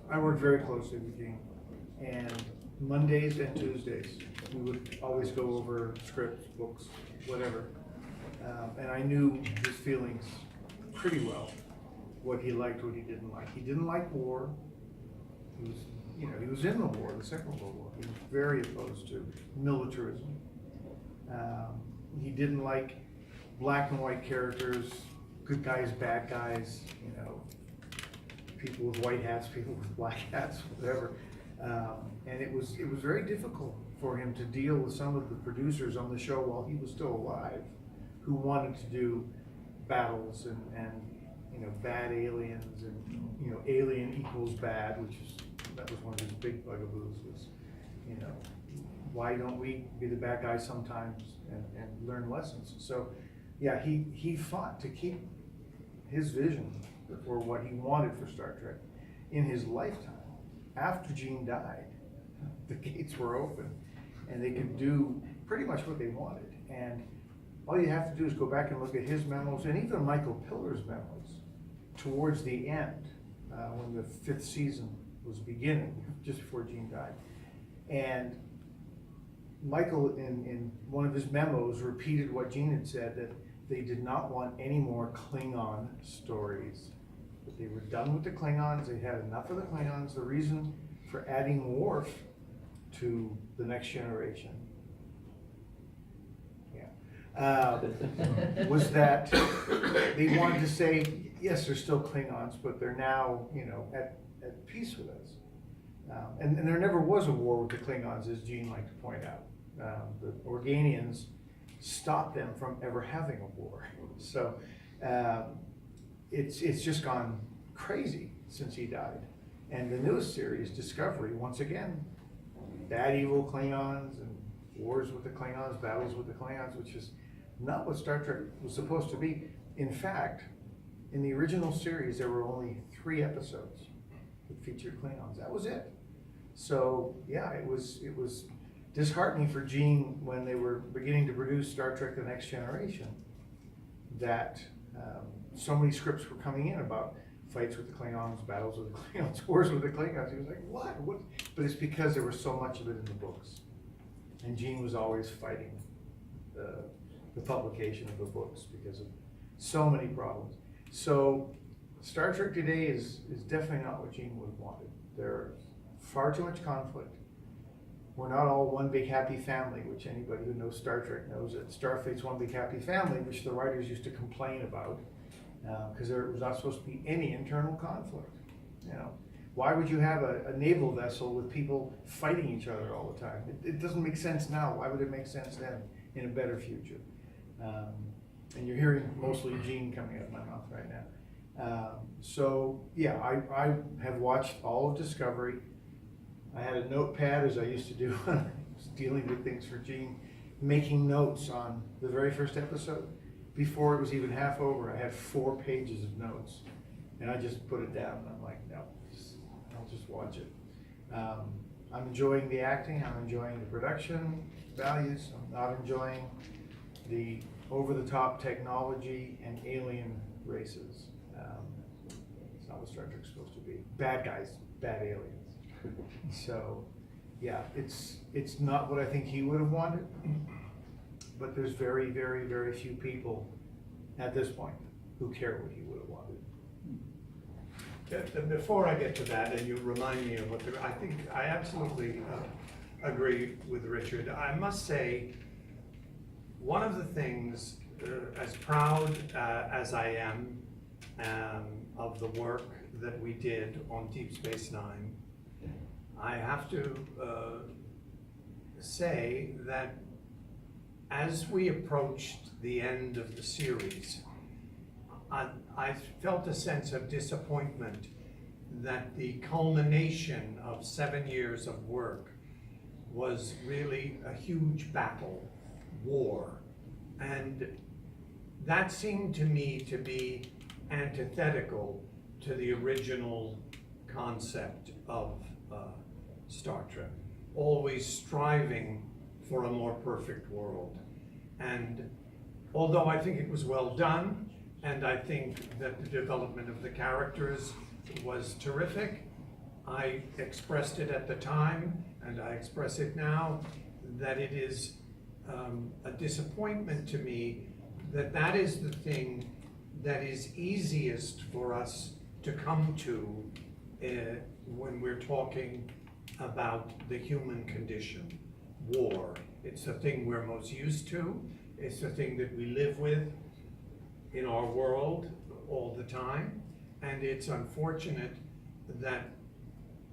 I worked very closely with Gene, and Mondays and Tuesdays, we would always go over scripts, books, whatever. And I knew his feelings pretty well, what he liked, what he didn't like. He didn't like war. He was, he was in the war, the Second World War. He was very opposed to militarism. He didn't like black and white characters, good guys, bad guys, people with white hats, people with black hats, whatever. And it was very difficult for him to deal with some of the producers on the show while he was still alive, who wanted to do battles and bad aliens and alien equals bad, that was one of his big bugaboos was, why don't we be the bad guys sometimes and learn lessons? So yeah, he fought to keep his vision for what he wanted for Star Trek in his lifetime. After Gene died, the gates were open and they could do pretty much what they wanted. And all you have to do is go back and look at his memos and even Michael Pillar's memos towards the end, when the 5th season was beginning, just before Gene died. And Michael, in one of his memos, repeated what Gene had said, that they did not want any more Klingon stories. That they were done with the Klingons, they had enough of the Klingons. The reason for adding Worf to the Next Generation was that they wanted to say, yes, they're still Klingons, but they're now, at peace with us. And there never was a war with the Klingons, as Gene liked to point out. The Organians stopped them from ever having a war. So it's just gone crazy since he died. And the newest series, Discovery, once again, bad, evil Klingons and wars with the Klingons, battles with the Klingons, which is not what Star Trek was supposed to be. In fact, in the original series, there were only 3 episodes that featured Klingons. That was it. So yeah, it was disheartening for Gene when they were beginning to produce Star Trek: The Next Generation that so many scripts were coming in about fights with the Klingons, battles with the Klingons, wars with the Klingons. He was like, what? But it's because there was so much of it in the books. And Gene was always fighting the publication of the books because of so many problems. So Star Trek today is definitely not what Gene would have wanted. There's far too much conflict. We're not all one big happy family, which anybody who knows Star Trek knows that Starfleet's one big happy family, which the writers used to complain about because there was not supposed to be any internal conflict. Why would you have a naval vessel with people fighting each other all the time? It doesn't make sense now. Why would it make sense then in a better future? And you're hearing mostly Gene coming out of my mouth right now. So yeah, I have watched all of Discovery. I had a notepad, as I used to do when I was dealing with things for Gene, making notes on the very first episode. Before it was even half over, I had 4 pages of notes. And I just put it down, and I'm like, no, I'll just watch it. I'm enjoying the acting, I'm enjoying the production values, I'm not enjoying the over-the-top technology and alien races. It's not what Star Trek's supposed to be. Bad guys, bad aliens. So, yeah, it's not what I think he would have wanted, but there's very, very, very few people at this point who care what he would have wanted. Before I get to that, and you remind me of I think I absolutely agree with Richard. I must say, one of the things, as proud as I am of the work that we did on Deep Space Nine, I have to say that as we approached the end of the series, I felt a sense of disappointment that the culmination of 7 years of work was really a huge battle, war. And that seemed to me to be antithetical to the original concept of Star Trek, always striving for a more perfect world. And although I think it was well done, and I think that the development of the characters was terrific, I expressed it at the time, and I express it now, that it is a disappointment to me that that is the thing that is easiest for us to come to when we're talking about the human condition. War. It's the thing we're most used to. It's the thing that we live with in our world all the time. And it's unfortunate that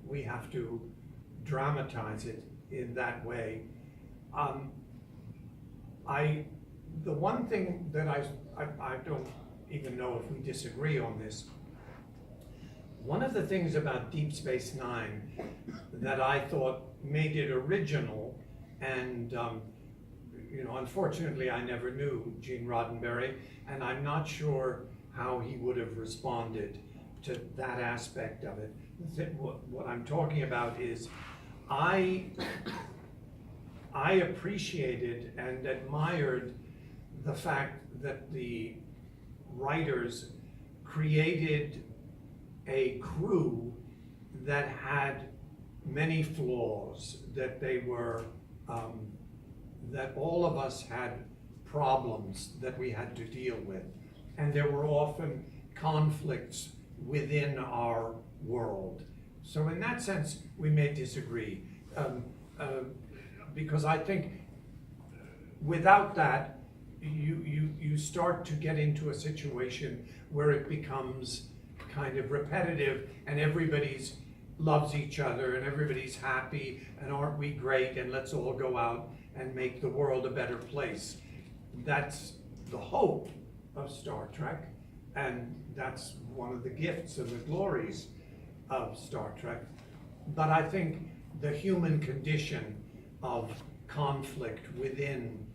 we have to dramatize it in that way. The one thing that I don't even know if we disagree on this. One of the things about Deep Space Nine that I thought made it original, and unfortunately I never knew Gene Roddenberry, and I'm not sure how he would have responded to that aspect of it. What I'm talking about is I appreciated and admired the fact that the writers created a crew that had many flaws, that they were, that all of us had problems that we had to deal with. And there were often conflicts within our world. So in that sense, we may disagree. Because I think without that, you start to get into a situation where it becomes kind of repetitive and everybody's loves each other and everybody's happy and aren't we great and let's all go out and make the world a better place. That's the hope of Star Trek, and that's one of the gifts and the glories of Star Trek. But I think the human condition of conflict within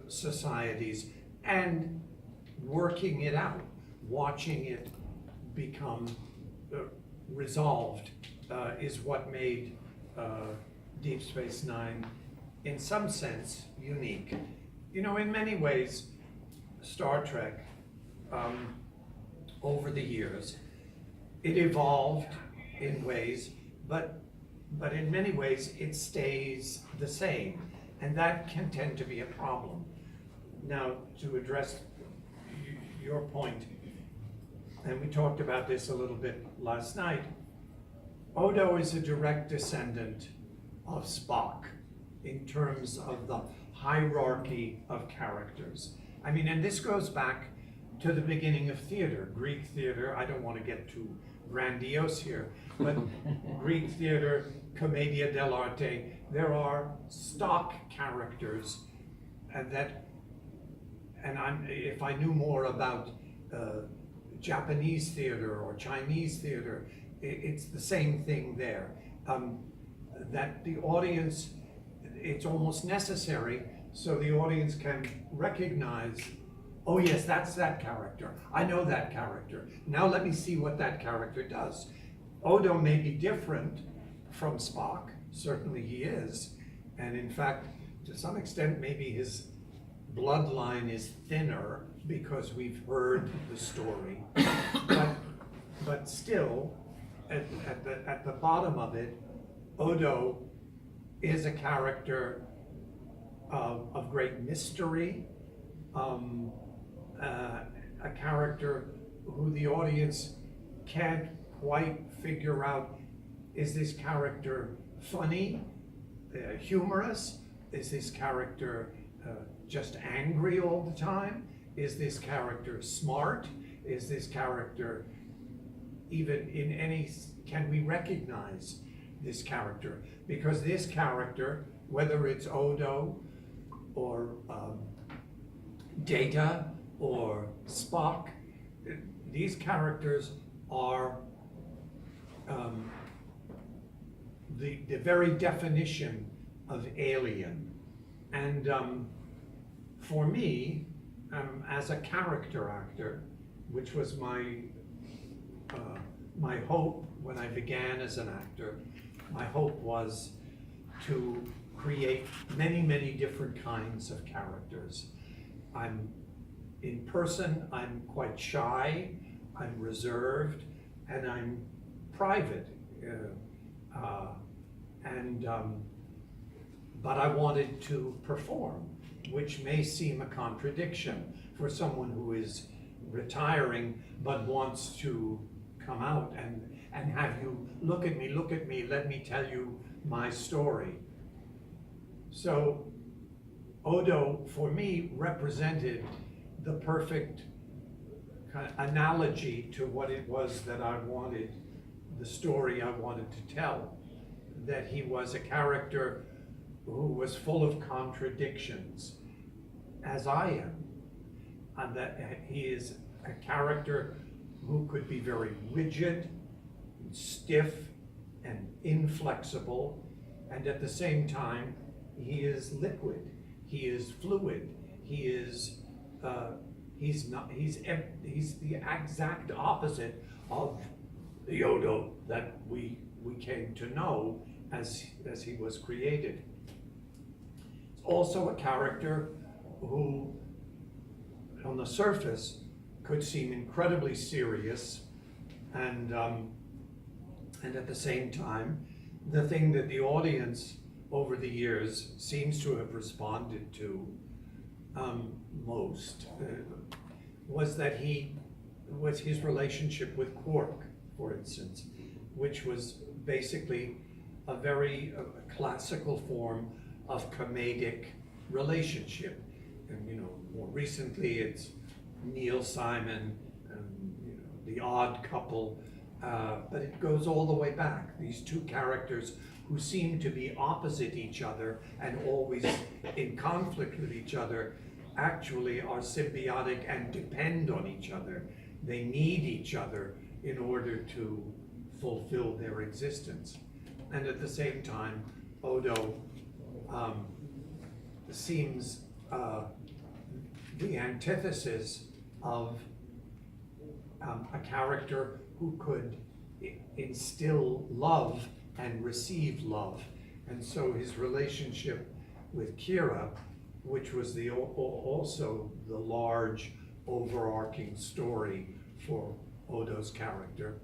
societies and working it out, watching it become resolved is what made Deep Space Nine, in some sense, unique. In many ways, Star Trek, over the years, it evolved in ways, but in many ways it stays the same, and that can tend to be a problem. Now, to address your point, and we talked about this a little bit last night, Odo is a direct descendant of Spock in terms of the hierarchy of characters. I mean, and this goes back to the beginning of theater, Greek theater. I don't want to get too grandiose here, but Greek theater, commedia dell'arte, there are stock characters, and if I knew more about Japanese theater or Chinese theater, it's the same thing there. That the audience, it's almost necessary so the audience can recognize, oh yes, that's that character. I know that character. Now let me see what that character does. Odo may be different from Spock, certainly he is, and in fact, to some extent, maybe his bloodline is thinner because we've heard the story, but still, at the bottom of it, Odo is a character of great mystery, a character who the audience can't quite figure out, is this character funny, humorous? Is this character just angry all the time? Is this character smart? Is this character even in any, can we recognize this character? Because this character, whether it's Odo or Data or Spock, these characters are the very definition of alien. And for me, as a character actor, which was my hope when I began as an actor, my hope was to create many, many different kinds of characters. In person, I'm quite shy, I'm reserved, and I'm private. But I wanted to perform, which may seem a contradiction for someone who is retiring but wants to come out and have you look at me, let me tell you my story. So Odo, for me, represented the perfect kind of analogy to what it was that I wanted, the story I wanted to tell. That he was a character who was full of contradictions, as I am. And that he is a character who could be very rigid, and stiff, and inflexible, and at the same time, he is liquid, he is fluid, he is, he's the exact opposite of the Odo that we came to know as he was created. It's also a character who, on the surface, could seem incredibly serious, and at the same time, the thing that the audience over the years seems to have responded to most was his relationship with Quark, for instance, which was basically a very classical form of comedic relationship. And more recently it's Neil Simon and the Odd Couple, but it goes all the way back. These two characters who seem to be opposite each other and always in conflict with each other actually are symbiotic and depend on each other. They need each other in order to fulfill their existence. And at the same time, Odo seems the antithesis of a character who could instill love and receive love. And so his relationship with Kira, which was also the large overarching story for Odo's character,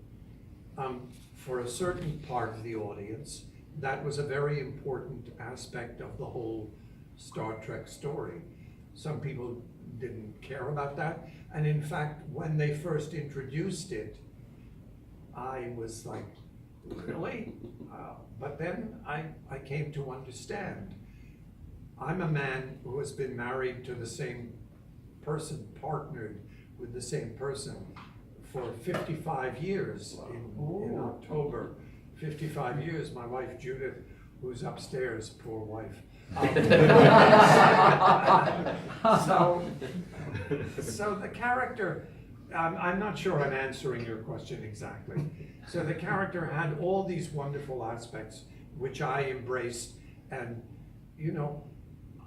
for a certain part of the audience, that was a very important aspect of the whole Star Trek story. Some people didn't care about that, and in fact, when they first introduced it, I was like, really? But then I came to understand. I'm a man who has been married to the same person, partnered with the same person for 55 years in October. 55 years, my wife Judith, who's upstairs, poor wife. So the character, I'm not sure I'm answering your question exactly. So the character had all these wonderful aspects which I embraced, and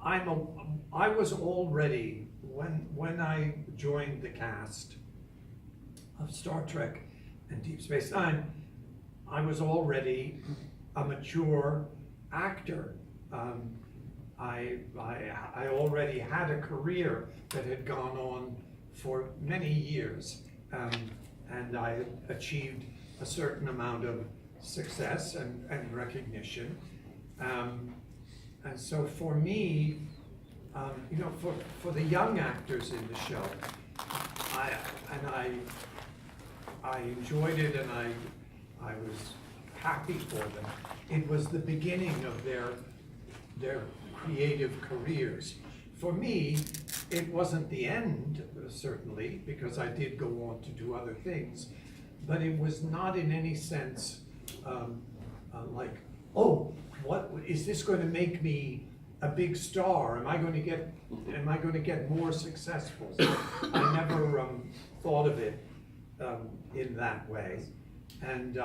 I was already, when I joined the cast of Star Trek and Deep Space Nine, I was already a mature actor. I already had a career that had gone on for many years, and I achieved a certain amount of success and recognition. And so for me, for the young actors in the show, I enjoyed it, and I was happy for them. It was the beginning of their creative careers. For me, it wasn't the end, certainly, because I did go on to do other things, but it was not in any sense like, oh, what is this going to make me a big star? Am I going to get more successful? So I never thought of it in that way. And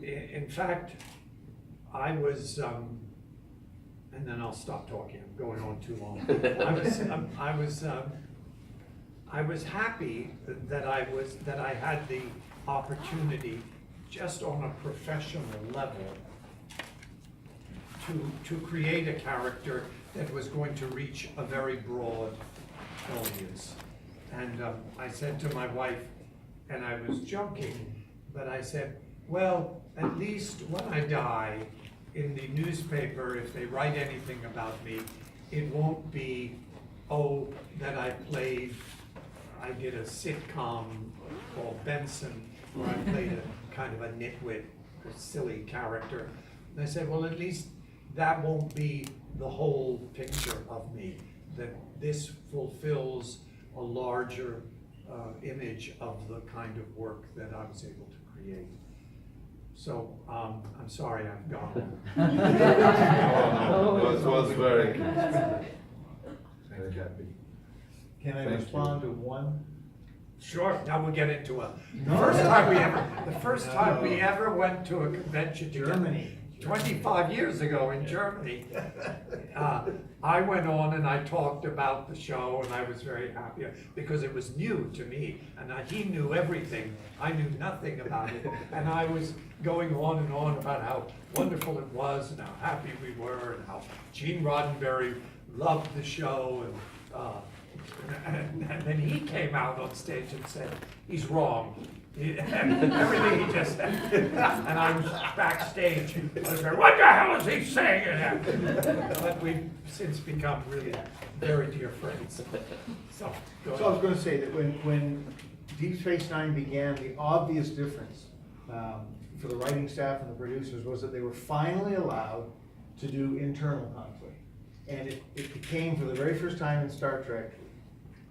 in fact, I was, and then I'll stop talking. I'm going on too long. I was happy that I had the opportunity, just on a professional level, to create a character that was going to reach a very broad audience. And I said to my wife, and I was joking, but I said, Well, at least when I die, in the newspaper, if they write anything about me, it won't be, oh, that I did a sitcom called Benson, where I played a kind of a nitwit, a silly character. And I said, well, at least that won't be the whole picture of me, that this fulfills a larger image of the kind of work that I was able to create. So, I'm sorry I've gone. It was very happy. Can I Thank you. respond to one? Sure, now we'll get into it. The No. first time we ever went to a convention together, Germany. 25 years ago in Germany. I went on and I talked about the show, and I was very happy because it was new to me, and he knew everything. I knew nothing about it, and I was going on and on about how wonderful it was and how happy we were and how Gene Roddenberry loved the show, and then he came out on stage and said, he's wrong. Everything he just said. And I was backstage. I was going, what the hell is he saying? But we've since become really very dear friends. So, go So I was ahead. going to say that when Deep Space Nine began, the obvious difference for the writing staff and the producers was that they were finally allowed to do internal conflict. And it became, for the very first time in Star Trek,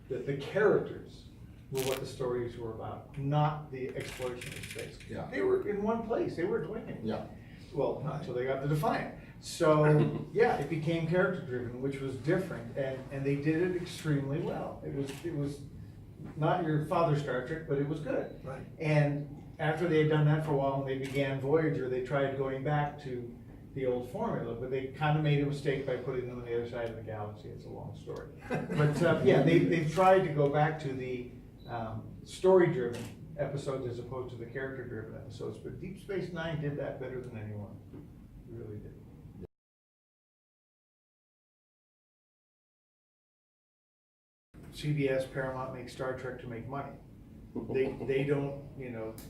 that the characters were what the stories were about, not the exploration of space. Yeah. They were in one place, they were dwindling. Yeah. Well, not until they got the Defiant. So, yeah, it became character driven, which was different, and they did it extremely well. It was not your father's Star Trek, but it was good. Right. And after they had done that for a while and they began Voyager, they tried going back to the old formula, but they kind of made a mistake by putting them on the other side of the galaxy. It's a long story. But yeah, they've tried to go back to the story-driven episodes as opposed to the character-driven episodes. But Deep Space Nine did that better than anyone. It really did. CBS, Paramount make Star Trek to make money. They don't,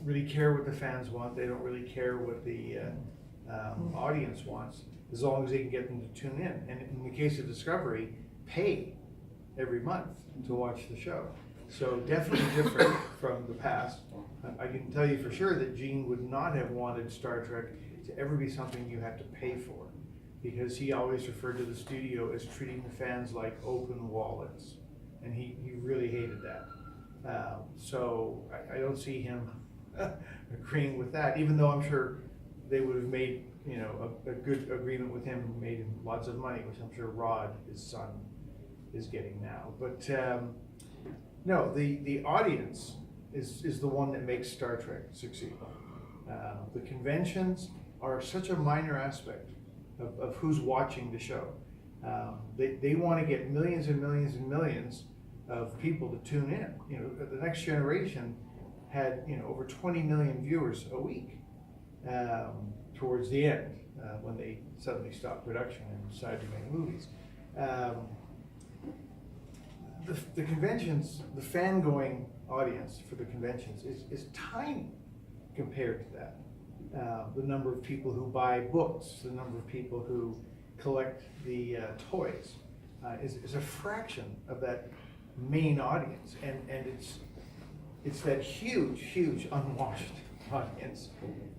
really care what the fans want. They don't really care what the audience wants, as long as they can get them to tune in. And in the case of Discovery, pay every month to watch the show. So definitely different from the past. I can tell you for sure that Gene would not have wanted Star Trek to ever be something you had to pay for, because he always referred to the studio as treating the fans like open wallets, and he really hated that. So I don't see him agreeing with that, even though I'm sure they would have made a good agreement with him and made him lots of money, which I'm sure Rod, his son, is getting now. But no, the audience is the one that makes Star Trek succeed. The conventions are such a minor aspect of who's watching the show. They want to get millions and millions and millions of people to tune in. The Next Generation had over 20 million viewers a week towards the end when they suddenly stopped production and decided to make movies. The conventions, the fan-going audience for the conventions is tiny compared to that. The number of people who buy books, the number of people who collect the toys is a fraction of that main audience, and it's that huge unwashed audience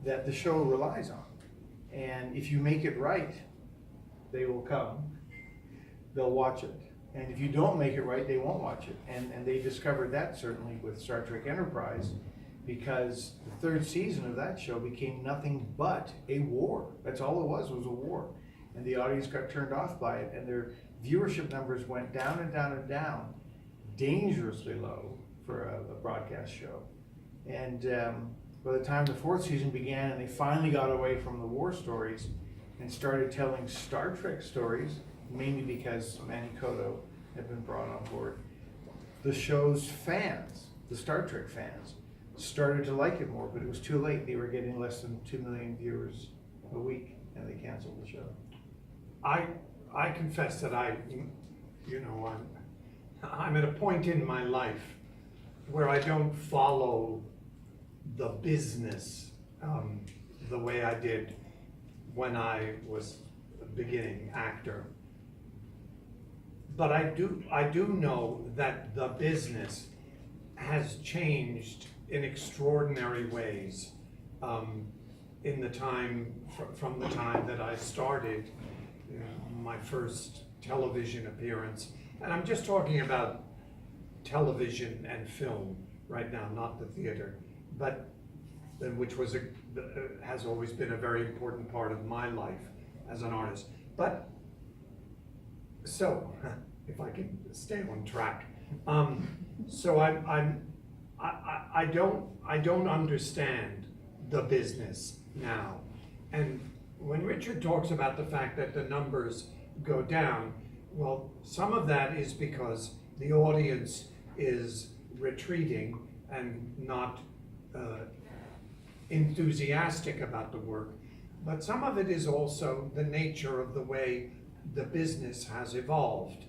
that the show relies on. And if you make it right, they will come, they'll watch it. And if you don't make it right, they won't watch it. And they discovered that certainly with Star Trek Enterprise, because the third season of that show became nothing but a war. That's all it was a war. And the audience got turned off by it, and their viewership numbers went down and down and down, dangerously low for a broadcast show. And by the time the fourth season began and they finally got away from the war stories and started telling Star Trek stories, mainly because Manny Cotto had been brought on board, the show's fans, the Star Trek fans, started to like it more, but it was too late. They were getting less than 2 million viewers a week, and they canceled the show. I confess that I'm at a point in my life where I don't follow the business the way I did when I was a beginning actor. But I do know that the business has changed in extraordinary ways in the time, from the time that I started my first television appearance. And I'm just talking about television and film right now, not the theater, but which was has always been a very important part of my life as an artist. But so, if I can stay on track, so I don't understand the business now, and when Richard talks about the fact that the numbers go down, well, some of that is because the audience is retreating and not enthusiastic about the work, but some of it is also the nature of the way the business has evolved.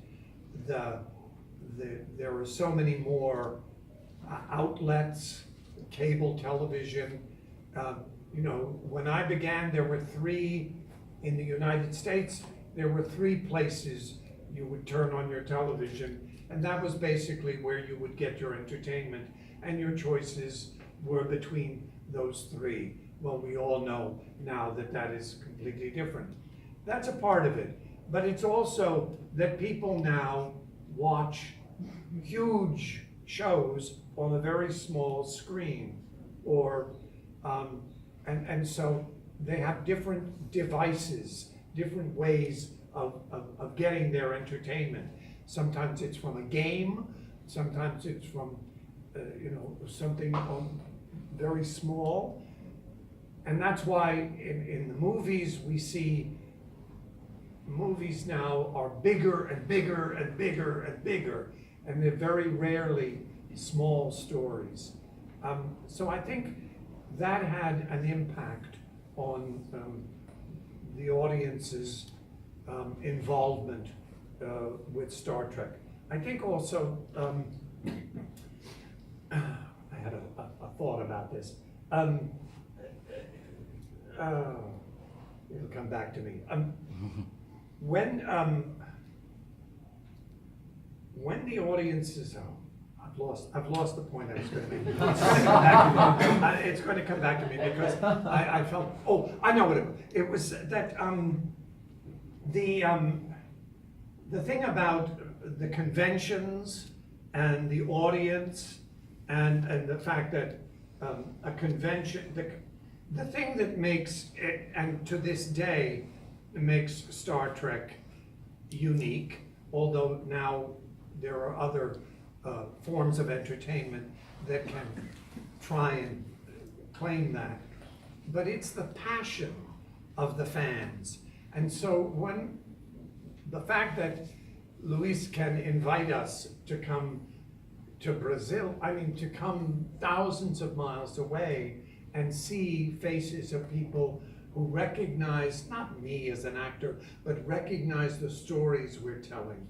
There are so many more outlets, cable television. You know, when I began, there were three, in the United States, there were three places you would turn on your television, and that was basically where you would get your entertainment, and your choices were between those three. Well, we all know now that that is completely different. That's a part of it, but it's also that people now watch huge shows on a very small screen, or and so they have different devices, different ways of getting their entertainment. Sometimes it's from a game, sometimes it's from you know, something very small, and that's why in the movies we see movies now are bigger and bigger and bigger and bigger, and they're very rarely small stories. So I think that had an impact on the audience's involvement with Star Trek. I think also, I had a thought about this. It'll come back to me. When the audience is, I've lost the point I was going to make. It's going to come back to me because I felt, oh, I know what it was that the thing about the conventions and the audience and the fact that a convention, the thing that makes it, and to this day makes Star Trek unique, although now there are other forms of entertainment that can try and claim that, but it's the passion of the fans. And so when the fact that Luis can invite us to come to Brazil, I mean, to come thousands of miles away and see faces of people who recognize, not me as an actor, but recognize the stories we're telling.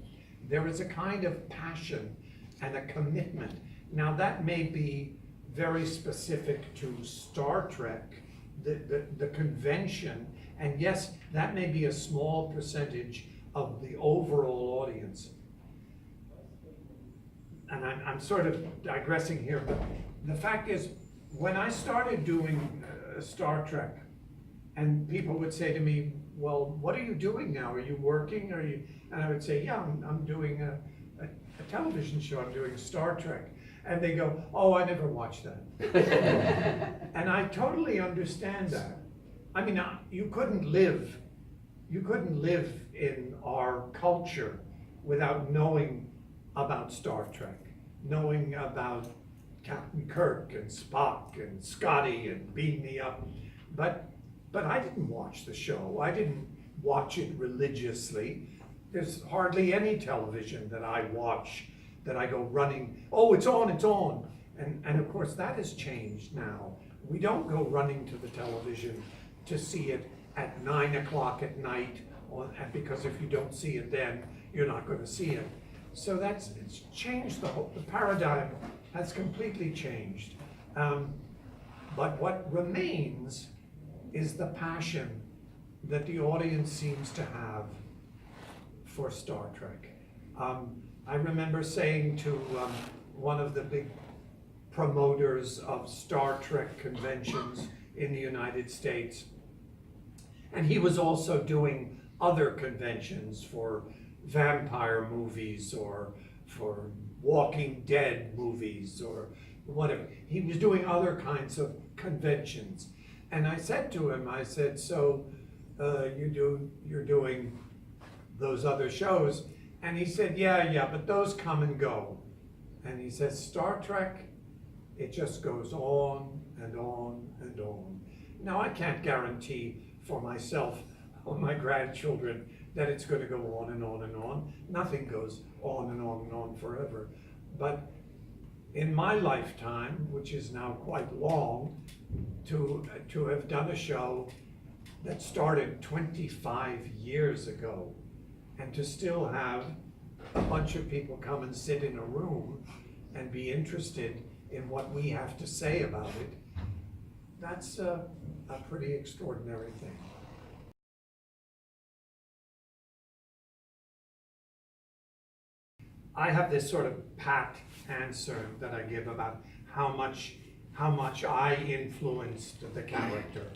There is a kind of passion and a commitment. Now that may be very specific to Star Trek, the convention, and yes, that may be a small percentage of the overall audience. And I'm sort of digressing here, but the fact is, when I started doing Star Trek, and people would say to me, well, what are you doing now? Are you working? Are you? And I would say, yeah, I'm doing a television show. I'm doing Star Trek. And they go, oh, I never watched that. And I totally understand that. I mean, you couldn't live in our culture without knowing about Star Trek, knowing about Captain Kirk and Spock and Scotty and Beam Me Up. But I didn't watch the show. I didn't watch it religiously. There's hardly any television that I watch that I go running, oh, it's on, it's on. And of course that has changed now. We don't go running to the television to see it at 9 o'clock at night, because if you don't see it then, you're not going to see it. So it's changed, the paradigm has completely changed. But what remains is the passion that the audience seems to have for Star Trek. I remember saying to one of the big promoters of Star Trek conventions in the United States, and he was also doing other conventions for vampire movies or for Walking Dead movies or whatever. He was doing other kinds of conventions. And I said to him, I said, so you're doing those other shows? And he said, yeah, but those come and go. And he says, Star Trek, it just goes on and on and on. Now, I can't guarantee for myself or my grandchildren that it's going to go on and on and on. Nothing goes on and on and on forever. But in my lifetime, which is now quite long, to have done a show that started 25 years ago, and to still have a bunch of people come and sit in a room and be interested in what we have to say about it, that's a pretty extraordinary thing. I have this sort of pat answer that I give about how much I influenced the character.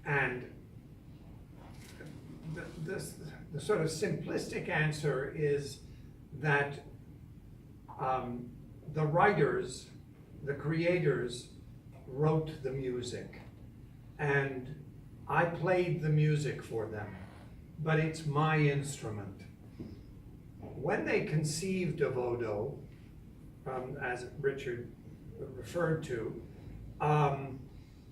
And the sort of simplistic answer is that the writers, the creators, wrote the music, and I played the music for them, but it's my instrument. When they conceived of Odo, as Richard referred to,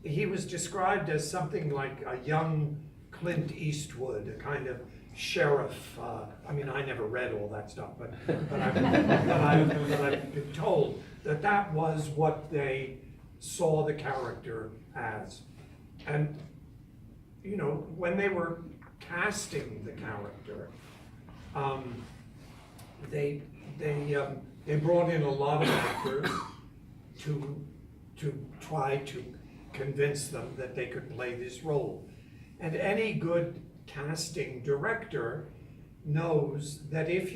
he was described as something like a young Clint Eastwood, a kind of sheriff. I mean, I never read all that stuff, but I've been told that that was what they saw the character as. And, you know, when they were casting the character, they brought in a lot of actors to try to convince them that they could play this role. And any good casting director knows that if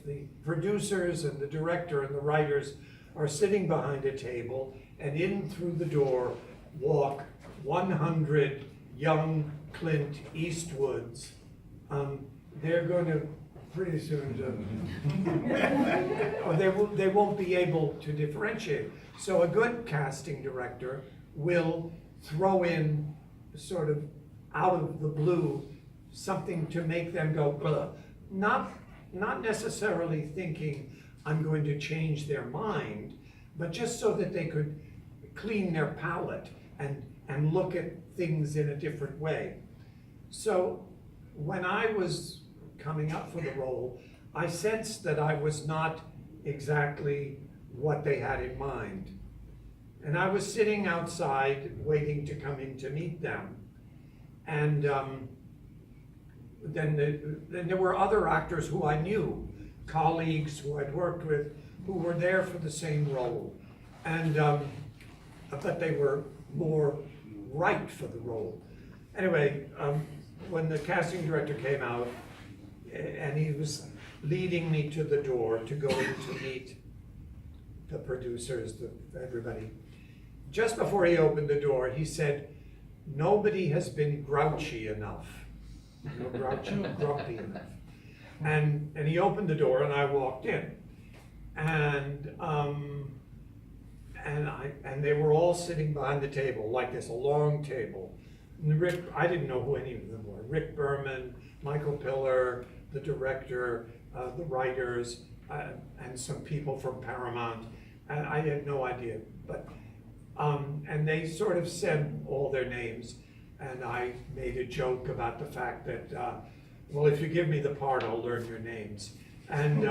the producers and the director and the writers are sitting behind a table and in through the door walk 100 young Clint Eastwoods, they're going to pretty soon, or they won't be able to differentiate. So a good casting director will throw in sort of out of the blue something to make them go, blah. Not necessarily thinking I'm going to change their mind, but just so that they could clean their palate and look at things in a different way. So when I was coming up for the role, I sensed that I was not exactly what they had in mind. And I was sitting outside waiting to come in to meet them. And then there were other actors who I knew, colleagues who I'd worked with, who were there for the same role. And but they were more right for the role. Anyway, when the casting director came out, and he was leading me to the door to go in to meet the producers, everybody. Just before he opened the door, he said, "Nobody has been grouchy enough." Grumpy enough. And he opened the door and I walked in. And they were all sitting behind the table, like this, a long table. And I didn't know who any of them were. Rick Berman, Michael Piller, the director, the writers, and some people from Paramount. And I had no idea. But and they sort of said all their names. And I made a joke about the fact that, well, if you give me the part, I'll learn your names. And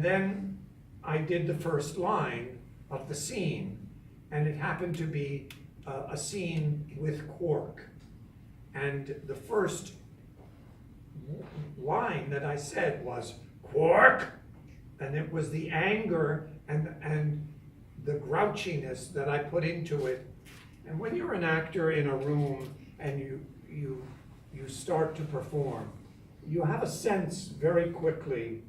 then I did the first line of the scene, and it happened to be a scene with Quark. And the first line that I said was, "Quark!" And it was the anger and the grouchiness that I put into it. And when you're an actor in a room and you start to perform, you have a sense very quickly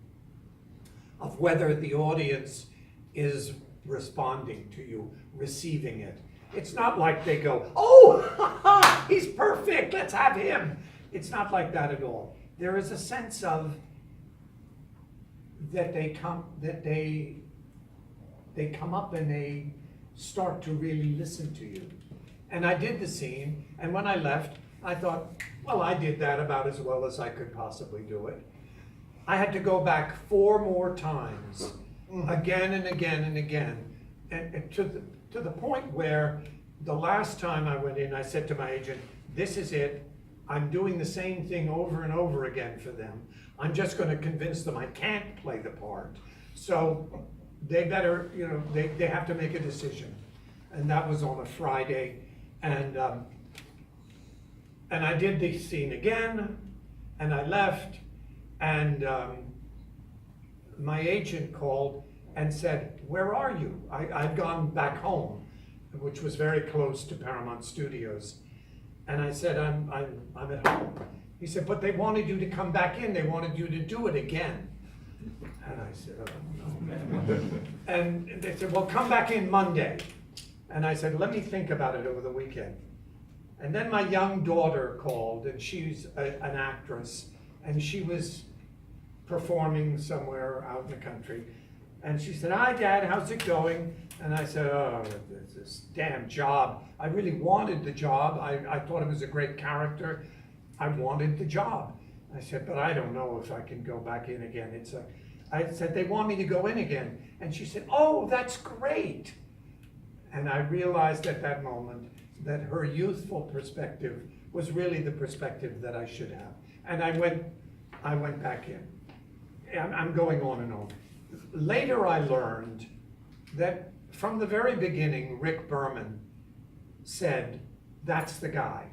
of whether the audience is responding to you, receiving it. It's not like they go, oh, he's perfect, let's have him. It's not like that at all. There is a sense of that they come up and they start to really listen to you. And I did the scene, and when I left, I thought, well, I did that about as well as I could possibly do it. I had to go back 4 more times, again and again and again, and to the point where the last time I went in, I said to my agent, this is it. I'm doing the same thing over and over again for them. I'm just going to convince them I can't play the part. So they better, they have to make a decision. And that was on a Friday. And I did the scene again, and I left, and my agent called and said, where are you? I'd gone back home, which was very close to Paramount Studios. And I said, I'm at home. He said, but they wanted you to come back in. They wanted you to do it again. And I said, oh, no. And they said, well, come back in Monday. And I said, let me think about it over the weekend. And then my young daughter called, and she's an actress, and she was performing somewhere out in the country. And she said, hi, Dad, how's it going? And I said, oh, this damn job. I really wanted the job. I thought it was a great character. I wanted the job. I said, but I don't know if I can go back in again. I said, they want me to go in again. And she said, oh, that's great. And I realized at that moment that her youthful perspective was really the perspective that I should have. And I went back in. I'm going on and on. Later I learned that from the very beginning, Rick Berman said, that's the guy.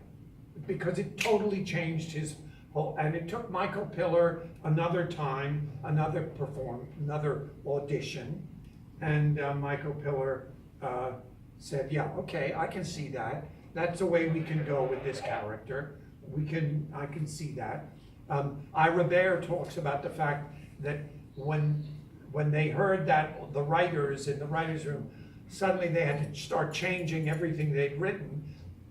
Because it totally changed his whole, and it took Michael Piller another time, another audition, and Michael Piller said, yeah, okay, I can see that. That's the way we can go with this character. I can see that. Ira Bear talks about the fact that when they heard that the writers in the writer's room, suddenly they had to start changing everything they'd written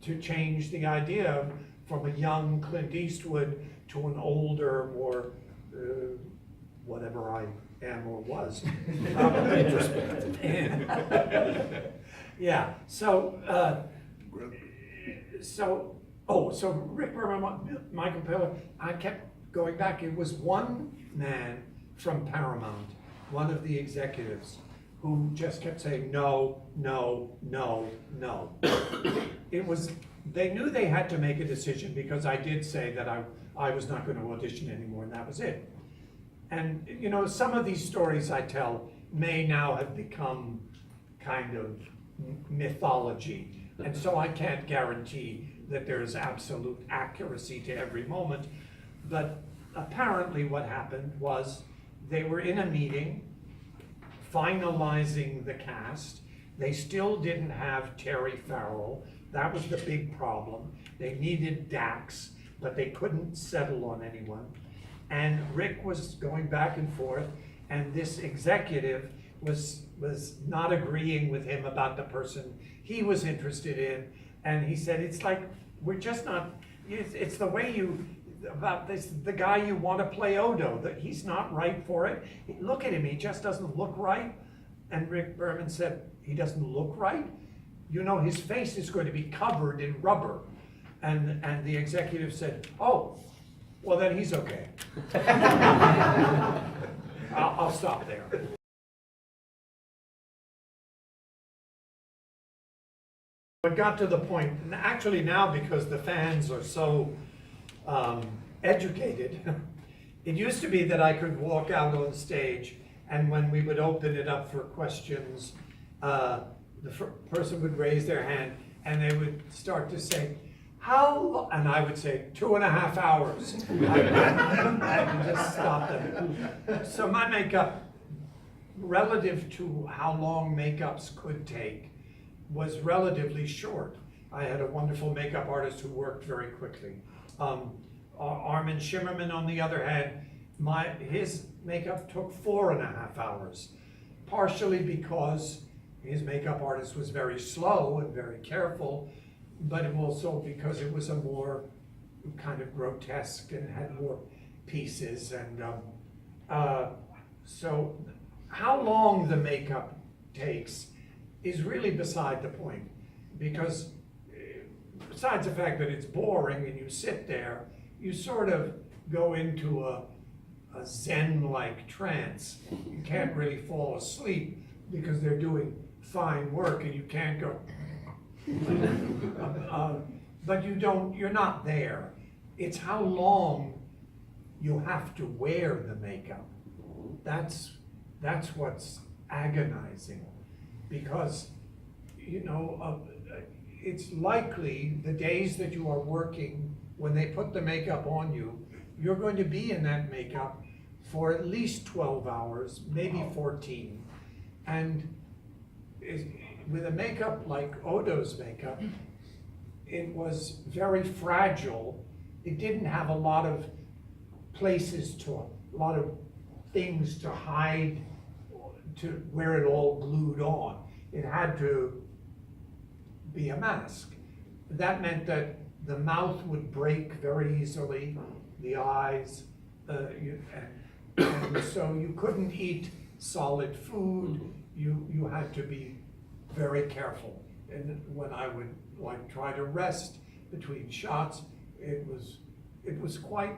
to change the idea from a young Clint Eastwood to an older, more whatever I am or was. Yeah. So Rick Berman, Michael Piller, I kept going back. It was one man from Paramount, one of the executives, who just kept saying no, no, no, no. They knew they had to make a decision because I did say that I was not going to audition anymore, and that was it. And some of these stories I tell may now have become kind of mythology, and so I can't guarantee that there's absolute accuracy to every moment. But apparently what happened was they were in a meeting finalizing the cast. They still didn't have Terry Farrell. That was the big problem. They needed Dax, but they couldn't settle on anyone. And Rick was going back and forth, and this executive was not agreeing with him about the person he was interested in. And he said, it's like, we're just not, it's the way about this, the guy you want to play Odo, that he's not right for it. Look at him, he just doesn't look right. And Rick Berman said, he doesn't look right? His face is going to be covered in rubber. And the executive said, oh, well then he's okay. I'll stop there. It got to the point, and actually now because the fans are so educated, it used to be that I could walk out on stage, and when we would open it up for questions, the person would raise their hand and they would start to say, how, and I would say 2.5 hours. I would just stop them. So my makeup, relative to how long makeups could take, was relatively short. I had a wonderful makeup artist who worked very quickly. Armin Shimmerman, on the other hand, his makeup took 4.5 hours, partially because his makeup artist was very slow and very careful, but also because it was a more kind of grotesque and had more pieces. And so how long the makeup takes is really beside the point, because besides the fact that it's boring and you sit there, you sort of go into a Zen-like trance. You can't really fall asleep because they're doing fine work and you can't go, but you're not there. It's how long you have to wear the makeup. That's what's agonizing, because, you know, it's likely the days that you are working, when they put the makeup on you, you're going to be in that makeup for at least 12 hours, maybe 14. And with a makeup like Odo's makeup, it was very fragile. It didn't have a lot of places a lot of things to hide, to where it all glued on. It had to be a mask. That meant that the mouth would break very easily, the eyes, and so you couldn't eat solid food. You had to be very careful. And when I would try to rest between shots, it was quite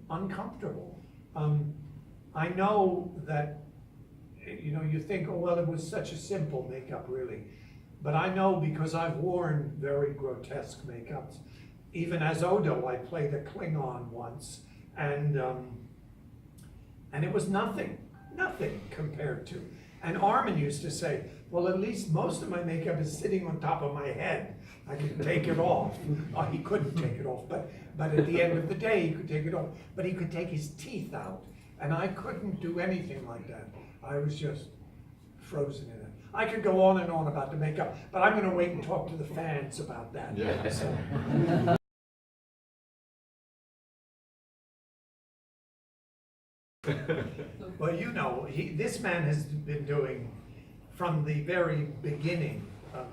uncomfortable. I know that, you know, you think, oh well, it was such a simple makeup, really. But I know, because I've worn very grotesque makeups. Even as Odo, I played a Klingon once, and it was nothing compared to. And Armin used to say, well, at least most of my makeup is sitting on top of my head. I can take it off. Oh, he couldn't take it off, but at the end of the day, he could take it off. But he could take his teeth out, and I couldn't do anything like that. I was just frozen in it. I could go on and on about the makeup, but I'm going to wait and talk to the fans about that. Yeah. So. Well, you know, this man has been doing from the very beginning of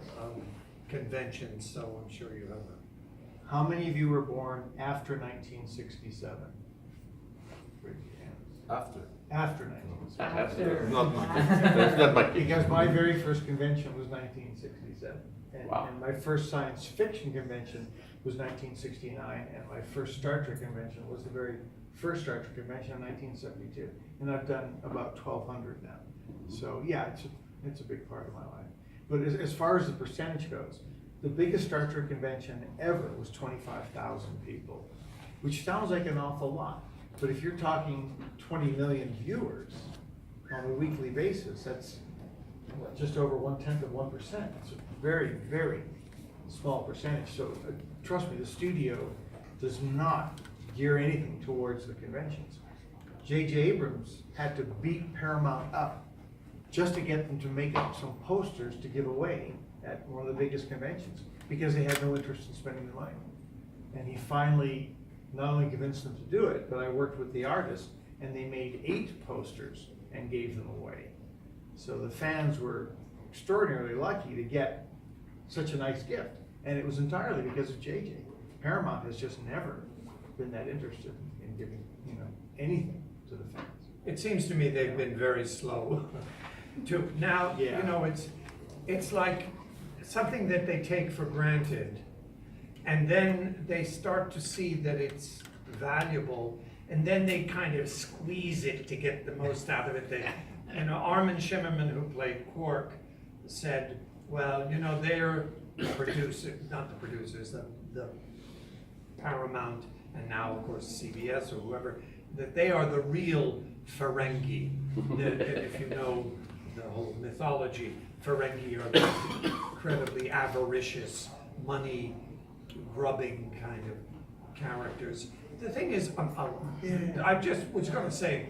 conventions, so I'm sure you have a... How many of you were born after 1967? Raise your hands. After 1967. That's not my. Because my very first convention was 1967. Wow. And my first science fiction convention was 1969, and my first Star Trek convention was the very first Star Trek convention in 1972. And I've done about 1,200 now. So yeah, it's a big part of my life. But as far as the percentage goes, the biggest Star Trek convention ever was 25,000 people, which sounds like an awful lot. But if you're talking 20 million viewers on a weekly basis, that's just over 1/10 of 1%. It's a very, very small percentage. So trust me, the studio does not gear anything towards the conventions. J.J. Abrams had to beat Paramount up just to get them to make up some posters to give away at one of the biggest conventions, because they had no interest in spending the money. And he finally not only convinced them to do it, but I worked with the artist, and they made 8 posters and gave them away. So the fans were extraordinarily lucky to get such a nice gift, and it was entirely because of JJ. Paramount has just never been that interested in giving, you know, anything to the fans. It seems to me they've been very slow to now. Yeah. You know, it's like something that they take for granted, and then they start to see that it's valuable, and then they kind of squeeze it to get the most out of it. And Armin Shimmerman, who played Quark, said, well, you know, they're the producers, not the producers, the Paramount, and now of course CBS or whoever, that they are the real Ferengi. If you know the whole mythology, Ferengi are these incredibly avaricious, money-grubbing kind of characters. The thing is, I just was going to say,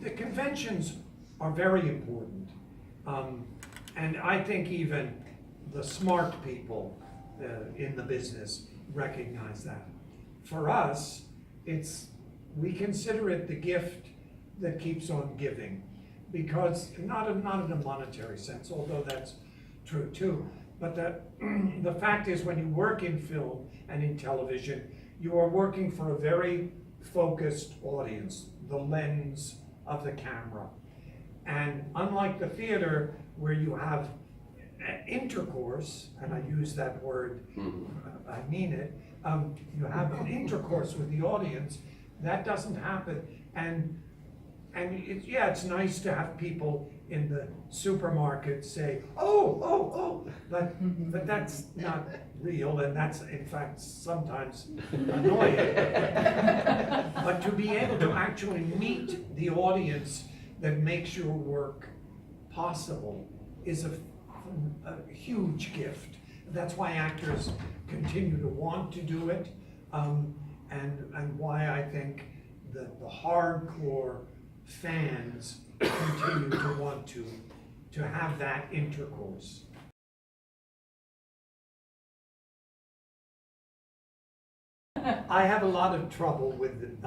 the conventions are very important. And I think even the smart people in the business recognize that. For us, we consider it the gift that keeps on giving, because not in a monetary sense, although that's true too, but the fact is, when you work in film and in television, you are working for a very focused audience, the lens of the camera. And unlike the theater, where you have intercourse, and I use that word, I mean it, you have an intercourse with the audience, that doesn't happen. And it's nice to have people in the supermarket say, oh, but that's not real, and that's in fact sometimes annoying. But to be able to actually meet the audience that makes your work possible is a huge gift. That's why actors continue to want to do it, and why I think that the hardcore fans continue to want to have that intercourse. I have a lot of trouble with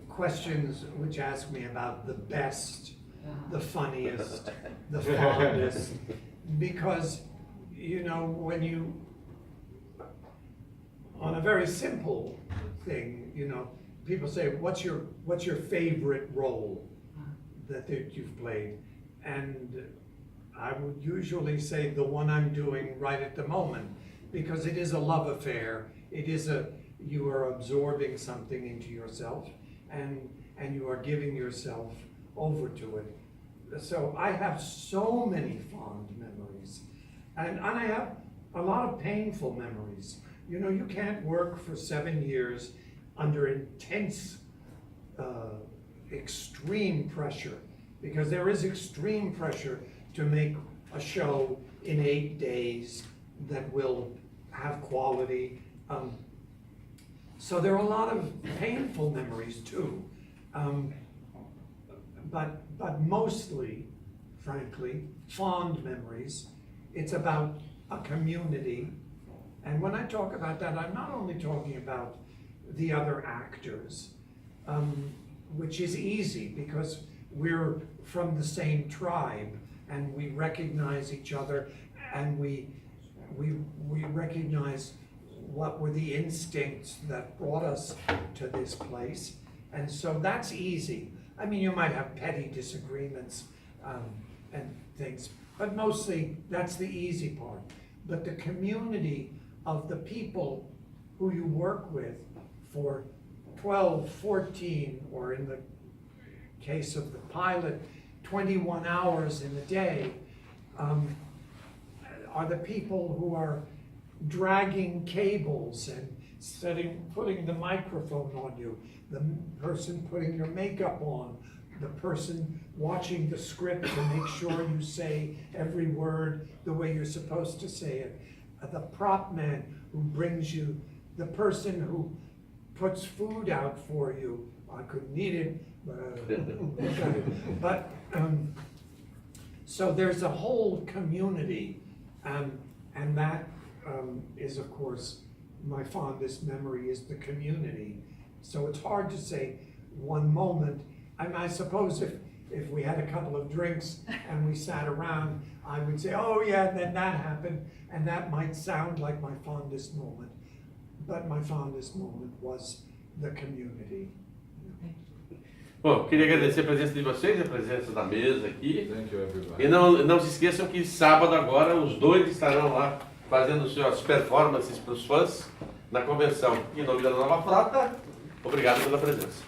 questions which ask me about the best, the funniest, the fondest, because, you know, when you, on a very simple thing, you know, people say, what's your favorite role that you've played? And I would usually say the one I'm doing right at the moment, because it is a love affair. It is you are absorbing something into yourself, and you are giving yourself over to it. So I have so many fond memories, and I have a lot of painful memories. You know, you can't work for 7 years under intense, extreme pressure, because there is extreme pressure to make a show in 8 days that will have quality. So there are a lot of painful memories too, but mostly, frankly, fond memories. It's about a community, and when I talk about that, I'm not only talking about the other actors, which is easy because we're from the same tribe and we recognize each other, and we recognize what were the instincts that brought us to this place, and so that's easy. I mean, you might have petty disagreements and things, but mostly that's the easy part. But the community of the people who you work with for 12, 14, or in the case of the pilot, 21 hours in a day, are the people who are dragging cables and putting the microphone on you, the person putting your makeup on, the person watching the script to make sure you say every word the way you're supposed to say it, the prop man who brings you, the person who puts food out for you. I couldn't eat it, but so there's a whole community, and that is, of course, my fondest memory is the community. So it's hard to say one moment. I suppose if we had a couple of drinks and we sat around, I would say, oh yeah, then that happened, and that might sound like my fondest moment. But my fondest moment was the community. Bom, queria agradecer a presença de vocês, a presença da mesa aqui. Thank you, everybody. E não se esqueçam que sábado agora os dois estarão lá fazendo suas performances para os fãs na convenção. Em nome da NovaFrota, obrigado pela presença.